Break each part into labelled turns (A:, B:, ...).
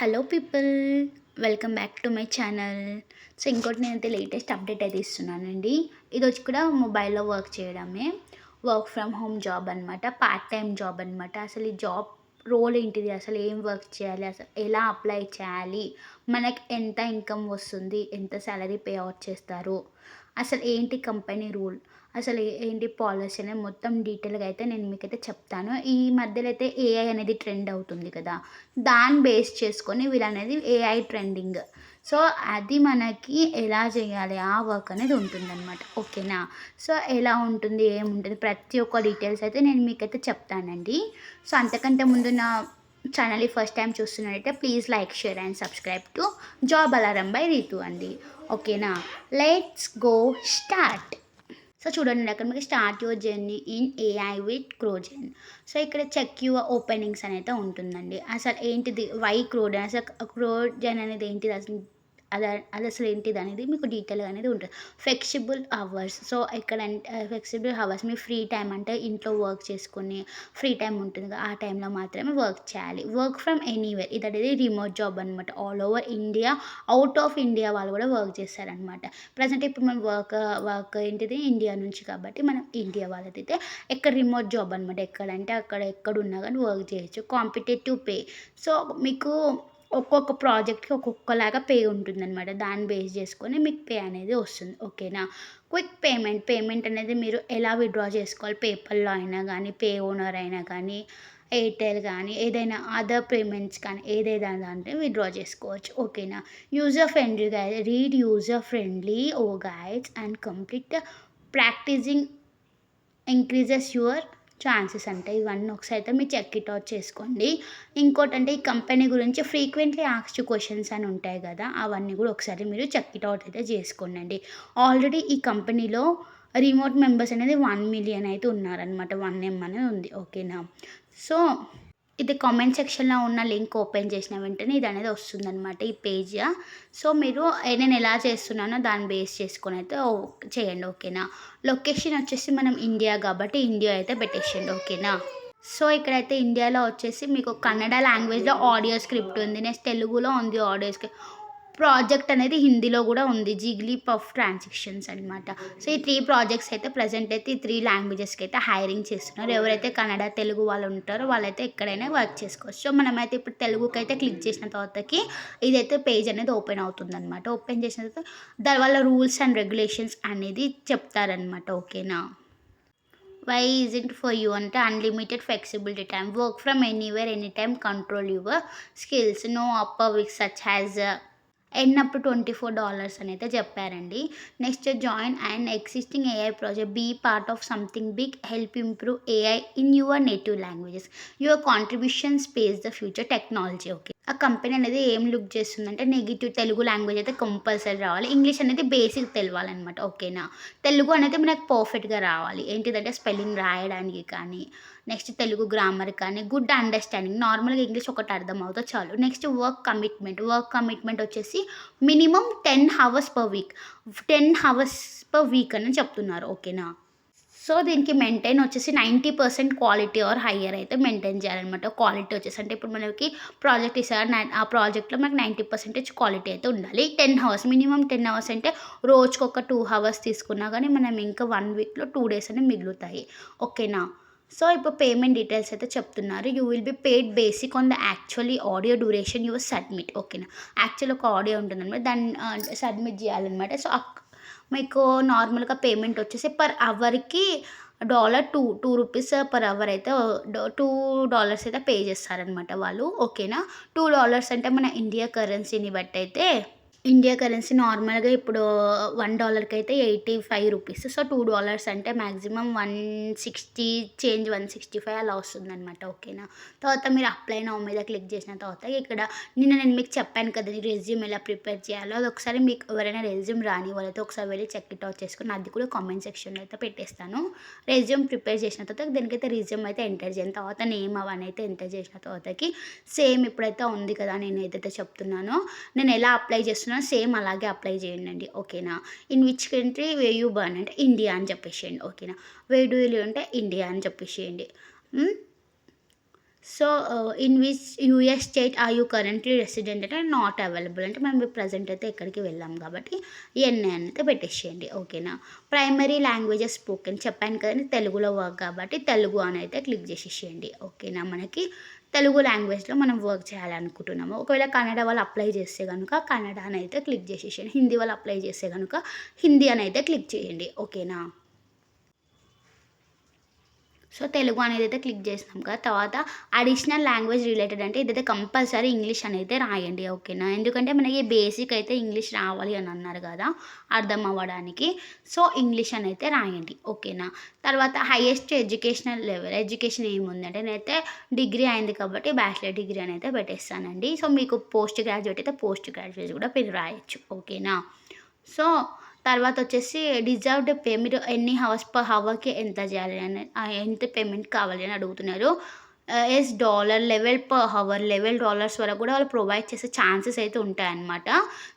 A: Hello people, welcome back to my channel. So ఇంకోటి నేనైతే latest update అయితే ఇస్తున్నానండి. ఇది వచ్చి కూడా మొబైల్లో వర్క్ చేయడమే. వర్క్ ఫ్రమ్ హోమ్ జాబ్ అనమాట, పార్ట్ టైం జాబ్ అనమాట. అసలు ఈ జాబ్ రోల్ ఏంటిది, అసలు ఏం వర్క్ చేయాలి, అసలు ఎలా అప్లై చేయాలి, మనకి ఎంత ఇన్కమ్ వస్తుంది, ఎంత సాలరీ పే అవుట్ చేస్తారు, అసలు ఏంటి కంపెనీ రూల్, అసలు ఏంటి పాలసీ అనేది మొత్తం డీటెయిల్గా అయితే నేను మీకైతే చెప్తాను. ఈ మధ్యలో అయితే ఏఐ అనేది ట్రెండ్ అవుతుంది కదా, దాన్ని బేస్ చేసుకొని వీళ్ళనేది ఏఐ ట్రెండింగ్. సో అది మనకి ఎలా చేయాలి ఆ వర్క్ అనేది ఉంటుందన్నమాట. ఓకేనా? సో ఎలా ఉంటుంది, ఏముంటుంది, ప్రతి ఒక్క డీటెయిల్స్ అయితే నేను మీకైతే చెప్తానండి. సో అంతకంటే ముందు నా ఛానల్ని ఫస్ట్ టైం చూస్తున్నట్టయితే please like, share and subscribe to job alarm by Ritu అండి. ఓకేనా? Let's go start. సో చూడండి, అక్కడ మీకు start your journey in AI with క్రోజన్. సో ఇక్కడ చెక్ యువర్ ఓపెనింగ్స్ అని అయితే ఉంటుందండి. అసలు ఏంటిది వై క్రోజన్, అసలు క్రోజన్ అనేది ఏంటిది, అసలు అది అసలు ఏంటిది అనేది మీకు డీటెయిల్గా అనేది ఉంటుంది. Flexible hours. సో ఇక్కడ ఫ్లెక్సిబుల్ అవర్స్, మీ ఫ్రీ టైం అంటే ఇంట్లో వర్క్ చేసుకుని ఫ్రీ టైం ఉంటుంది కదా, ఆ టైంలో మాత్రమే వర్క్ చేయాలి. వర్క్ ఫ్రమ్ ఎనీవేర్, ఇది అనేది రిమోట్ జాబ్ అనమాట. All over India, out of India వాళ్ళు కూడా వర్క్ చేస్తారనమాట. ప్రజెంట్ ఇప్పుడు మనం వర్క్ ఏంటిది ఇండియా నుంచి, కాబట్టి మనం ఇండియా వాళ్ళదైతే ఎక్కడ రిమోట్ జాబ్ అనమాట. ఎక్కడంటే అక్కడ ఎక్కడున్నా కానీ వర్క్ చేయొచ్చు. Competitive pay. సో మీకు ఒక్కొక్క ప్రాజెక్ట్‌కి ఒక్కొక్కలాగా పే ఉంటుందనమాట. దాన్ని బేస్ చేసుకొని మీకు పే అనేది వస్తుంది. ఓకేనా? Quick payment. పేమెంట్ అనేది మీరు ఎలా విత్‌డ్రా చేసుకోవాలి, పేపాల్‌లో అయినా గానీ, పే ఓనర్ అయినా కానీ, ఎయిర్టెల్ కానీ, ఏదైనా అదర్ పేమెంట్స్ కానీ ఏదైనా దాంట్లో విత్‌డ్రా చేసుకోవచ్చు. ఓకేనా? User friendly guide. Read user friendly guides and complete practicing increases your chances అంటే ఇవన్నీ ఒకసారి అయితే మీరు చెక్ ఇట్ అవుట్ చేసుకోండి. ఇంకోటంటే ఈ కంపెనీ గురించి ఫ్రీక్వెంట్లీ ఆస్క్డ్ క్వెషన్స్ అని ఉంటాయి కదా, అవన్నీ కూడా ఒకసారి మీరు చెక్ ఇట్ అవుట్ అయితే చేసుకోండి. ఆల్రెడీ ఈ కంపెనీలో రిమోట్ మెంబర్స్ అనేది 1,000,000 అయితే ఉన్నారనమాట. 1M అనేది ఉంది. ఓకేనా? సో ఇది కామెంట్ సెక్షన్‌లో ఉన్న లింక్ ఓపెన్ చేసిన వెంటనే ఇదనేది వస్తుందనమాట, ఈ పేజ్. సో మీరు నేను ఎలా చేస్తున్నానో దాన్ని బేస్ చేసుకొని అయితే చేయండి. ఓకేనా? లొకేషన్ వచ్చేసి మనం ఇండియా కాబట్టి ఇండియా అయితే పెట్టేసేయండి. ఓకేనా? సో ఇక్కడైతే ఇండియాలో వచ్చేసి మీకు కన్నడ లాంగ్వేజ్‌లో ఆడియో స్క్రిప్ట్ ఉంది. నెక్స్ట్ తెలుగులో ఉంది ఆడియో స్క్రిప్ట్. ప్రాజెక్ట్ అనేది హిందీలో కూడా ఉంది. జిగ్లీ పఫ్ ట్రాన్సాక్షన్స్ అనమాట. సో ఈ 3 ప్రాజెక్ట్స్ అయితే ప్రెజెంట్ అయితే ఈ 3 లాంగ్వేజెస్‌కి అయితే హైరింగ్ చేస్తున్నారు. ఎవరైతే కన్నడ, తెలుగు వాళ్ళు ఉంటారో వాళ్ళైతే ఎక్కడైనా వర్క్ చేసుకోవచ్చు. సో మనమైతే ఇప్పుడు తెలుగుకైతే క్లిక్ చేసిన తర్వాతకి ఇదైతే పేజ్ అనేది ఓపెన్ అవుతుందనమాట. ఓపెన్ చేసిన తర్వాత దాని వల్ల రూల్స్ అండ్ రెగ్యులేషన్స్ అనేది చెప్తారనమాట. ఓకేనా? వై ఈజంట్ ఫర్ యూ అంటే unlimited flexibility time, work from anywhere any time, control your skills, no upper week such has up to $24 అని అయితే చెప్పారండి. Next join and existing AI project, be part of something big, help improve AI in your native languages, your contribution space the future technology. Okay, ఆ company అనేది ఏం look చేస్తుందంటే negative Telugu language అయితే compulsory రావాలి. English అనేది basic తెలవాలన్నమాట. ఓకేనా? తెలుగు అనేది మనకు పర్ఫెక్ట్గా రావాలి. ఏంటిదంటే స్పెల్లింగ్ రాయడానికి కానీ, నెక్స్ట్ తెలుగు గ్రామర్ కానీ, గుడ్ అండర్స్టాండింగ్. నార్మల్గా ఇంగ్లీష్ ఒకటి అర్థమవుతే చాలు. Next work commitment. Work commitment వచ్చేసి minimum 10 hours per week. 10 hours per week అని చెప్తున్నారు. ఓకేనా? సో దీనికి మెయింటైన్ వచ్చేసి 90% క్వాలిటీ ఆర్ హయ్యర్ అయితే మెయింటైన్ చేయాలన్నమాట. క్వాలిటీ వచ్చేసి అంటే ఇప్పుడు మనకి ప్రాజెక్ట్ ఇస్తారు, ఆ ప్రాజెక్ట్లో మనకి 90% క్వాలిటీ అయితే ఉండాలి. 10 అవర్స్, మినిమమ్ 10 అవర్స్ అంటే రోజుకొక 2 అవర్స్ తీసుకున్నా కానీ మనం ఇంకా 1 వీక్లో 2 డేస్ అనేవి మిగులుతాయి. ఓకేనా? సో ఇప్పుడు పేమెంట్ డీటెయిల్స్ అయితే చెప్తున్నారు. You will be paid basic on the actually audio duration your submit. ఓకేనా? యాక్చువల్ ఒక ఆడియో ఉంటుందన్నమాట, దాన్ని సబ్మిట్ చేయాలన్నమాట. సో మీకు నార్మల్గా పేమెంట్ వచ్చేసి పర్ అవర్కి $2 రూపీస్ పర్ అవర్ అయితే $2 అయితే పే చేస్తారనమాట వాళ్ళు. ఓకేనా? $2 అంటే మన ఇండియా కరెన్సీని బట్టి అయితే, ఇండియా కరెన్సీ నార్మల్గా ఇప్పుడు $1 అయితే 85 రూపీస్. సో $2 అంటే మ్యాక్సిమం 160 చేంజ్, 165 అలా వస్తుందనమాట. ఓకేనా? తర్వాత మీరు అప్లై నౌ మీద క్లిక్ చేసిన తర్వాత ఇక్కడ నేను మీకు చెప్పాను కదా రెజ్యూమ్ ఎలా ప్రిపేర్ చేయాలో, అది ఒకసారి మీకు ఎవరైనా రెజ్యూమ్ రాని వాళ్ళైతే ఒకసారి వెళ్ళి చెక్ ఇట్ అవుట్ చేసుకుని అది కూడా కామెంట్ సెక్షన్లో అయితే పెట్టేస్తాను. రెజ్యూమ్ ప్రిపేర్ చేసిన తర్వాత దీనికైతే రెజ్యూమ్ అయితే ఎంటర్ చేసిన తర్వాత నేమ్ అవన్నీ అయితే ఎంటర్ చేసిన తర్వాతకి సేమ్ ఇప్పుడైతే ఉంది కదా నేను ఏదైతే చెప్తున్నానో, నేను ఎలా అప్లై చేస్తున్నానో సేమ్ అలాగే అప్లై చేయండి. ఓకేనా? In which country were you born అంటే ఇండియా అని చెప్పేసేయండి. ఓకేనా? వే డూ యూ లివ్ అంటే ఇండియా అని చెప్పేసేయండి. So, in which US state are you currently resident అంటే నాట్ అవైలబుల్ అంటే మనం ప్రెజెంట్ అయితే ఎక్కడికి వెళ్ళాం కాబట్టి ఎన్ఏ అయితే పెట్టేసేయండి. ఓకేనా. ప్రైమరీ లాంగ్వేజెస్ స్పోకెన్ చెప్పాను కదండీ తెలుగులో వర్క్ కాబట్టి తెలుగు అని అయితే క్లిక్ చేసేసేయండి. ఓకేనా. మనకి తెలుగు లాంగ్వేజ్‌లో మనం వర్క్ చేయాలనుకుంటున్నాము. ఒకవేళ కన్నడ వాళ్ళు అప్లై చేస్తే గనుక కన్నడ అని అయితే క్లిక్ చేసేసేయండి. హిందీ వాళ్ళు అప్లై చేస్తే గనుక హిందీ అని అయితే క్లిక్ చేయండి. ఓకేనా. సో, తెలుగు అనేదైతే క్లిక్ చేసినాం కదా! తర్వాత అడిషనల్ లాంగ్వేజ్ రిలేటెడ్ అంటే ఇదైతే కంపల్సరీ ఇంగ్లీష్ అనైతే రాయండి. ఓకేనా. ఎందుకంటే మనకి బేసిక్ అయితే ఇంగ్లీష్ రావాలి అని అన్నారు కదా! అర్థం అవ్వడానికి. సో, ఇంగ్లీష్ అనైతే రాయండి. ఓకేనా. తర్వాత హైయెస్ట్ ఎడ్యుకేషనల్ లెవెల్ ఎడ్యుకేషన్ ఏముందంటే నేనైతే డిగ్రీ అయింది కాబట్టి బ్యాచిలర్ డిగ్రీ అనైతే పెట్టేస్తానండి. సో, మీకు పోస్ట్ గ్రాడ్యుయేట్ అయితే పోస్ట్ గ్రాడ్యుయేట్ కూడా మీరు రాయొచ్చు. ఓకేనా. సో, తర్వాతొచ్చేసి డిజర్వ్డ్ పే మీరు ఎన్ని హవర్స్ పర్ హవర్‌కి ఎంత జేయాలి అని ఎంత పేమెంట్ కావాలి అని అడుగుతున్నారు. Yes dollar level per hour $11 వరకు గూడా వాళ్ళు ప్రొవైడ్ చేసే ఛాన్సెస్ అయితే ఉంటాయన్నమాట.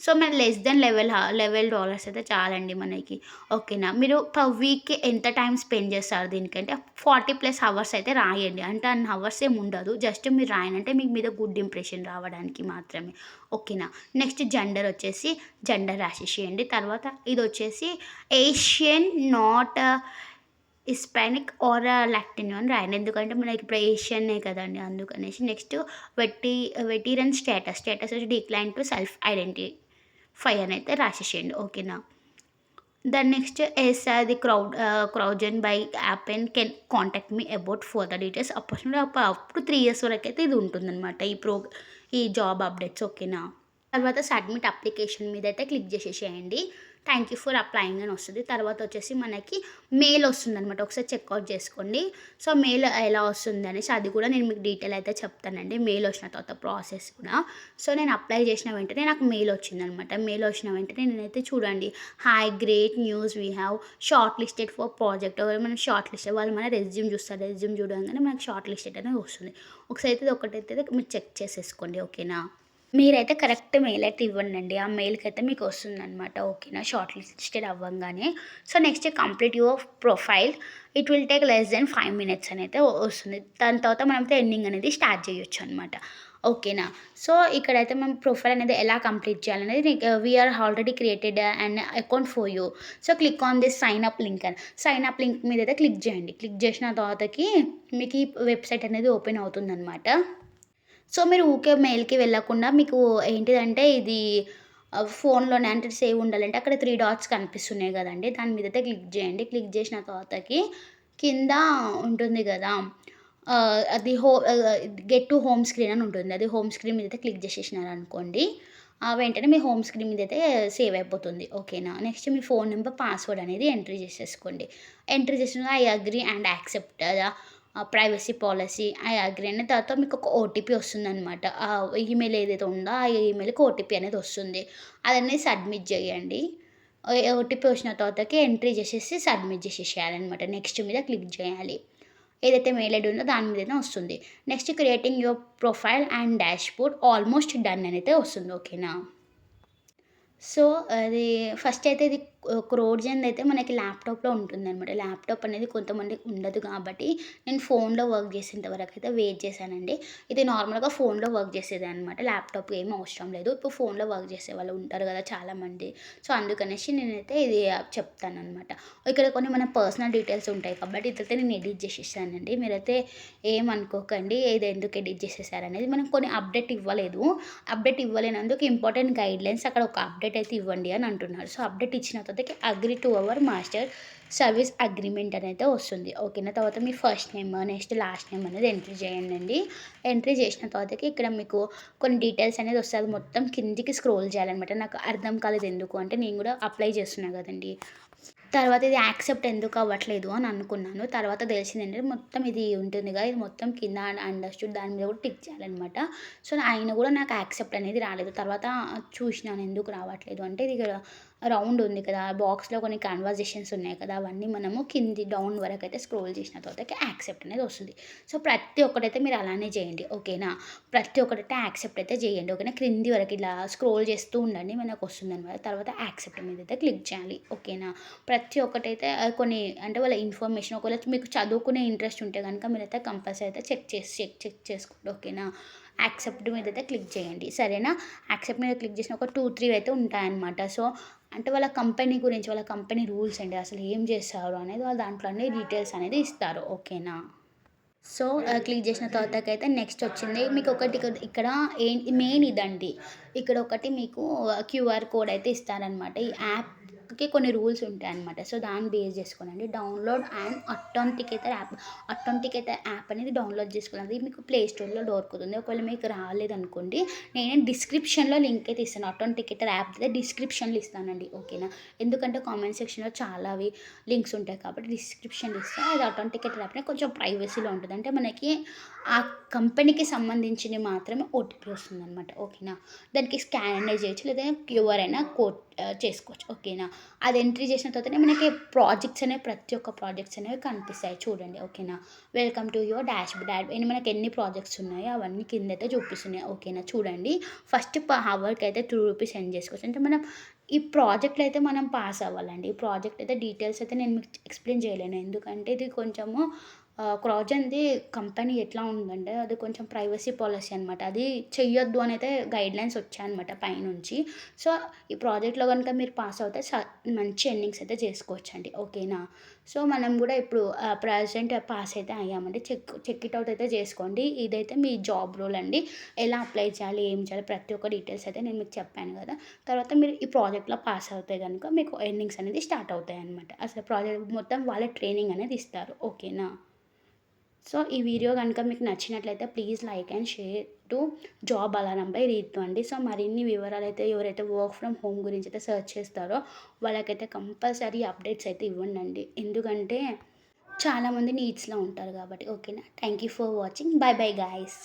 A: సో, మరి లెస్ దెన్ $11 అయితే చాలండి మనకి. ఓకేనా. మీరు పర్ వీక్‌కి ఎంత టైమ్ స్పెండ్ చేస్తారు దీనికంటే 40+ అవర్స్ అయితే రాయండి. అంటే అన్ని హవర్స్ ఏమి ఉండదు. జస్ట్ మీరు రాయనంటే మీ మీద గుడ్ ఇంప్రెషన్ రావడానికి మాత్రమే. ఓకేనా. నెక్స్ట్ జెండర్ వచ్చేసి జెండర్ రాసేసేయండి. తర్వాత ఇదొచ్చేసి Asian not Hispanic or Latino అని రాయండి. ఎందుకంటే మనకి ఇప్పుడు ఏషియనే కదండీ అందుకనేసి. నెక్స్ట్ వెటీరన్ స్టేటస్ వచ్చి డిక్లైన్ టు సెల్ఫ్ ఐడెంటిఫై అని అయితే రాసేసేయండి. ఓకేనా. దాని నెక్స్ట్ ఎస్ అది క్రౌజన్ by app and can contact me about further details opportunity అప్పుడు 3 ఇయర్స్ వరకైతే ఇది ఉంటుందన్నమాట. ఈ జాబ్ అప్డేట్స్. ఓకేనా. తర్వాత సబ్మిట్ అప్లికేషన్ మీద అయితే క్లిక్ చేసేసేయండి. థ్యాంక్ యూ ఫర్ అప్లయింగ్ అని వస్తుంది. తర్వాత వచ్చేసి మనకి మెయిల్ వస్తుందనమాట. ఒకసారి చెక్అవుట్ చేసుకోండి. సో, మెయిల్ ఎలా వస్తుంది అనేసి అది కూడా నేను మీకు డీటెయిల్ అయితే చెప్తానండి. మెయిల్ వచ్చిన తర్వాత ప్రాసెస్ కూడా. సో, నేను అప్లై చేసిన వెంటనే నాకు మెయిల్ వచ్చిందనమాట. మెయిల్ వచ్చిన వెంటనే నేనైతే చూడండి hi great news we have short listed for project మనం షార్ట్ లిస్టెడ్ వాళ్ళు మన రెజ్యూమ్ చూస్తారు. రెజ్యూమ్ చూడగానే మనకి షార్ట్ లిస్టెడ్ అనేది వస్తుంది. ఒకసారి అయితే ఒకటైతే మీరు చెక్ చేసేసుకోండి. ఓకేనా. మీరైతే కరెక్ట్ మెయిల్ అయితే ఇవ్వండండి. ఆ మెయిల్‌కైతే మీకు వస్తుందనమాట. ఓకేనా. షార్ట్ లిస్టెడ్ అవ్వంగానే. So, next complete your profile. It will take less than 5 minutes అనైతే వస్తుంది. దాని తర్వాత మనమైతే ఎండింగ్ అనేది స్టార్ట్ చేయొచ్చనమాట. ఓకేనా. సో, ఇక్కడైతే మనం ప్రొఫైల్ అనేది ఎలా కంప్లీట్ చేయాలనేది we are already created an account for you. So, click on this sign up link అని. సైన్ అప్ లింక్ మీదైతే క్లిక్ చేయండి. క్లిక్ చేసిన తర్వాతకి మీకు ఈ వెబ్‌సైట్ అనేది ఓపెన్ అవుతుందనమాట. సో, మీరు ఊకే మెయిల్‌కి వెళ్ళకుండా మీకు ఏంటిదంటే ఇది ఫోన్‌లోనే అంటే సేవ్ ఉండాలంటే అక్కడ 3 డాట్స్ కనిపిస్తున్నాయి గదండీ! దాని మీదయితే క్లిక్ జేయండి. క్లిక్ జేసిన తర్వాతకి కింద ఉంటుంది గదా! అది గెట్ టు హోమ్ స్క్రీన్ అని ఉంటుంది. అది హోమ్ స్క్రీన్ మీదయితే క్లిక్ జేసేసినారనుకోండి. వెంటనే మీ హోమ్ స్క్రీన్ మీదయితే సేవ్ అయిపోతుంది. ఓకేనా. నెక్స్ట్ మీ ఫోన్ నంబర్, పాస్‌వర్డ్ అనేది ఎంట్రీ జేసేసుకోండి. ఎంట్రీ చేసిన I agree and accept privacy policy I agree అన్న తర్వాత మీకు ఒక ఓటీపీ వస్తుందనమాట. ఆ ఈమెయిల్ ఏదైతే ఉందో ఆ ఈమెయిల్‌కి ఓటీపీ అనేది వస్తుంది. అదన్నీ సబ్మిట్ చేయండి. ఓటీపీ వచ్చిన తర్వాతకి ఎంట్రీ చేసేసి సబ్మిట్ చేసేసేయాలనమాట. నెక్స్ట్ మీద క్లిక్ చేయాలి. ఏదైతే మెయిల్ ఐడీ ఉందో దాని మీదనే వస్తుంది. Next creating your profile and dashboard almost done అనైతే వస్తుంది. ఓకేనా. సో, అది ఫస్ట్ అయితే ఇది క్రోడ్జన్‌దయితే మనకి ల్యాప్‌టాప్‌లో ఉంటుందనమాట. ల్యాప్‌టాప్ అనేది కొంతమందికి ఉండదు కాబట్టి, నేను ఫోన్‌లో వర్క్ చేసేంత వరకైతే వెయిట్ చేశానండి. ఇది నార్మల్‌గా ఫోన్‌లో వర్క్ చేసేదే అనమాట. ల్యాప్‌టాప్ ఏమి అవసరం లేదు. ఇప్పుడు ఫోన్‌లో వర్క్ చేసేవాళ్ళు ఉంటారు కదా చాలామంది. సో, అందుకనేసి నేనైతే ఇది చెప్తాననమాట. ఇక్కడ కొన్ని మన పర్సనల్ డీటెయిల్స్ ఉంటాయి కాబట్టి ఇదైతే నేను ఎడిట్ చేసేసానండి. మీరైతే ఏమనుకోకండి. ఇది ఎందుకు ఎడిట్ చేసేసారనేది. మనం కొన్ని అప్డేట్ ఇవ్వలేదు. అప్డేట్ ఇవ్వలేనందుకు ఇంపార్టెంట్ గైడ్‌లైన్స్ అక్కడ ఒక అప్డేట్ అయితే ఇవ్వండి అని అంటున్నారు. సో, అప్డేట్ ఇచ్చిన తర్వాతకి agree to our master service agreement అనైతే వస్తుంది. ఓకేనా. తర్వాత మీ first name, next last name అనేది ఎంట్రీ చేయండండి. ఎంట్రీ చేసిన తర్వాతకి ఇక్కడ మీకు కొన్ని డీటెయిల్స్ అనేది వస్తది. అది మొత్తం కిందికి స్క్రోల్ చేయాలనమాట. నాకు అర్థం కాలేదు ఎందుకు అంటే నేను కూడా అప్లై చేస్తున్నా కదండీ! తర్వాత ఇది యాక్సెప్ట్ ఎందుకు అవ్వట్లేదు అని అనుకున్నాను. తర్వాత తెలిసిందేంటంటే మొత్తం ఇది ఉంటుందిగా ఇది మొత్తం కింద అండర్‌స్టూడ్ దాని మీద కూడా టిక్ చేయాలనమాట. సో, అయినా కూడా నాకు యాక్సెప్ట్ అనేది రాలేదు. తర్వాత చూసినాను ఎందుకు రావట్లేదు అంటే ఇది రౌండ్ ఉంది కదా! బాక్స్‌లో కొన్ని కన్వర్జేషన్స్ ఉన్నాయి కదా! అవన్నీ మనము కింది డౌన్ వరకు అయితే స్క్రోల్ చేసిన తర్వాతకి యాక్సెప్ట్ అనేది వస్తుంది. సో, ప్రతి ఒక్కటైతే మీరు అలానే చేయండి. ఓకేనా? ప్రతి ఒక్కటైతే యాక్సెప్ట్ అయితే చేయండి. ఓకేనా? క్రింది వరకు ఇలా స్క్రోల్ చేస్తూ ఉండండి. మనకు వస్తుందనమాట. తర్వాత యాక్సెప్ట్ మీద అయితే క్లిక్ చేయాలి. ఓకేనా? ప్రతి ఒక్కటైతే కొన్ని అంటే వాళ్ళ ఇన్ఫర్మేషన్ ఒకవేళ మీకు చదువుకునే ఇంట్రెస్ట్ ఉంటే గనుక మీరైతే కంపల్సరీ అయితే చెక్ చేసుకోండి. ఓకేనా? యాక్సెప్ట్ మీద అయితే క్లిక్ చేయండి. సరేనా? యాక్సెప్ట్ మీద క్లిక్ చేసిన ఒక 2, 3 అయితే ఉంటాయన్నమాట. సో, అంటే వాళ్ళ కంపెనీ గురించి, వాళ్ళ కంపెనీ రూల్స్ అండి. అసలు ఏం చేస్తారు అనేది వాళ్ళు దాంట్లో అన్ని డీటెయిల్స్ అనేది ఇస్తారు. ఓకేనా? సో, క్లిక్ చేసిన తర్వాతకైతే నెక్స్ట్ వచ్చింది. మీకొకటి ఇక్కడ మెయిన్ ఇదండి. ఇక్కడ ఒకటి మీకు క్యూఆర్ కోడ్ అయితే ఇస్తారనమాట. ఈ యాప్‌కి కొన్ని రూల్స్ ఉంటాయనమాట. సో, దాన్ని బేస్ చేసుకొనండి డౌన్‌లోడ్ అండ్ అథెంటికేటర్ యాప్ అనేది డౌన్‌లోడ్ చేసుకోవాలి. అది మీకు ప్లే స్టోర్‌లో దొరుకుతుంది. ఒకవేళ మీకు రాలేదనుకోండి, నేను డిస్క్రిప్షన్‌లో లింక్ అయితే ఇస్తాను. అథెంటికేటర్ యాప్ అయితే డిస్క్రిప్షన్‌లో ఇస్తానండి. ఓకేనా? ఎందుకంటే కామెంట్ సెక్షన్‌లో చాలా లింక్స్ ఉంటాయి కాబట్టి డిస్క్రిప్షన్‌లో ఇస్తా. అది అథెంటికేటర్ యాప్‌నే కొంచెం ప్రైవసీలో ఉంటది. అంటే మనకి ఆ కంపెనీకి సంబంధించినవి మాత్రమే ఓటీపీ వస్తుందనమాట. ఓకేనా? దానికి స్కాన్ అనేది చేయొచ్చు. లేదా క్యూఆర్ అయినా చేసుకోవచ్చు. ఓకేనా? అది ఎంట్రీ చేసిన తర్వాతనే మనకి ప్రతి ఒక్క ప్రాజెక్ట్స్ అనేవి కనిపిస్తాయి చూడండి. ఓకేనా? Welcome to your dashboard. మనకి ఎన్ని ప్రాజెక్ట్స్ ఉన్నాయో అవన్నీ కిందైతే చూపిస్తున్నాయి. ఓకేనా? చూడండి. ఫస్ట్ హవర్‌కి అయితే ₹2 సెండ్ చేసుకోవచ్చు. అంటే మనం ఈ ప్రాజెక్ట్‌లో అయితే మనం పాస్ అవ్వాలండి. ఈ ప్రాజెక్ట్ అయితే డీటెయిల్స్ అయితే నేను మీకు ఎక్స్‌ప్లెయిన్ చేయలేను. ఎందుకంటే ఇది కొంచెము క్రోజన్‌ది కంపెనీ ఎట్లా ఉందంటే అది కొంచెం ప్రైవసీ పాలిసీ అనమాట. అది చెయ్యొద్దు అనైతే గైడ్‌లైన్స్ వచ్చాయన్నమాట పైనుంచి. సో, ఈ ప్రాజెక్ట్‌లో గనుక మీరు పాస్ అవుతే మంచి ఎర్నింగ్స్ అయితే చేసుకోవచ్చండి. ఓకేనా? సో, మనం గూడా ఇప్పుడు ప్రెజెంట్ పాస్ అయితే అయ్యామండి. చెక్ ఇట్ ఔట్ అయితే చేసుకోండి. ఇదైతే మీ జాబ్ రోల్ అండి. ఎలా అప్లై చేయాలి, ఏం చేయాలి ప్రతి ఒక్క డీటెయిల్స్ అయితే నేను మీకు చెప్పాను గదా! తర్వాత మీరు ఈ ప్రాజెక్ట్‌లో పాస్ అవుతే గనుక మీకు ఎర్నింగ్స్ అనేది స్టార్ట్ అవుతాయన్నమాట. అసలు ప్రాజెక్ట్ మొత్తం వాళ్ళే ట్రైనింగ్ అనేది ఇస్తారు. ఓకేనా? సో, ఈ వీడియో గనుక మీకు నచ్చినట్లయితే please like and share to job alarm by Ritu అండి. సో, మరిన్ని వివరాలైతే ఎవరైతే వర్క్ ఫ్రమ్ హోమ్ గురించి అయితే సెర్చ్ చేస్తారో వాళ్ళకైతే కంపల్సరీ అప్డేట్స్ అయితే ఇవ్వండండి. ఎందుకంటే చాలామంది నీడ్స్‌లో ఉంటారు కాబట్టి. ఓకేనా? Thank you for watching. By bye guys.